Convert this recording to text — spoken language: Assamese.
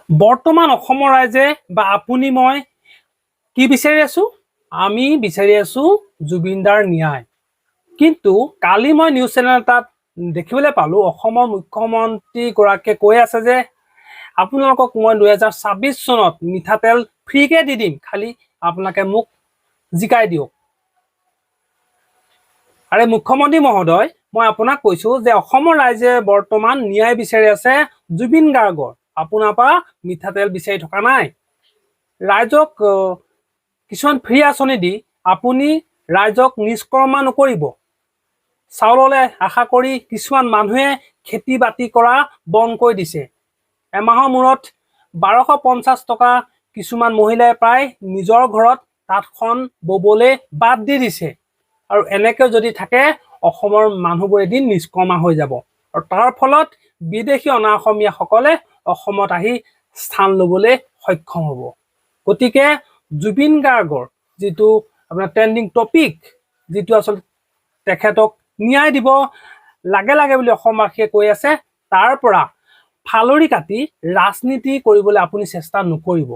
বৰ্তমান অসমৰ ৰাইজে বা আপুনি মই কি বিচাৰি আছো? আমি বিচাৰি আছো জুবিনদাৰ ন্যায়। কিন্তু কালি মই নিউজ চেনেল এটাত দেখিবলৈ পালো অসমৰ মুখ্যমন্ত্ৰী গৰাকীয়ে কৈ আছে যে আপোনালোকক মই 2026 চনত মিঠাতেল ফ্ৰীকে দি দিম, খালি আপোনালোকে মোক জিকাই দিয়ক। আৰে মুখ্যমন্ত্ৰী মহোদয়, মই আপোনাক কৈছো যে অসমৰ ৰাইজে বৰ্তমান ন্যায় বিচাৰি আছে জুবিন গাৰ্গৰ। আপোনাৰ পৰা মিঠাতেল বিচাৰি থকা নাই। ৰাইজক কিছুমান ফ্ৰী আঁচনি দি আপুনি ৰাইজক নিষ্কৰ্মা নকৰিব। চাউললৈ আশা কৰি কিছুমান মানুহে খেতি বাতি কৰা বন্ধ কৰি দিছে। এমাহৰ মূৰত 1250 টকা কিছুমান মহিলাই প্ৰায় নিজৰ ঘৰত তাঁতখন ববলৈ বাদ দি দিছে। আৰু এনেকৈ যদি থাকে অসমৰ মানুহবোৰ এদিন নিষ্কৰ্মা হৈ যাব। আৰু তাৰ ফলত বিদেশী অনা অসমীয়াসকলে অসমত আহি স্থান ল'বলৈ সক্ষম হ'ব। গতিকে জুবিন গাৰ্গৰ যিটো আপোনাৰ ট্ৰেণ্ডিং টপিক, যিটো আচলতে তেখেতক ন্যায় দিব লাগে লাগে বুলি অসমবাসীয়ে কৈ আছে, তাৰ পৰা ফালৰি কাটি ৰাজনীতি কৰিবলৈ আপুনি চেষ্টা নকৰিব।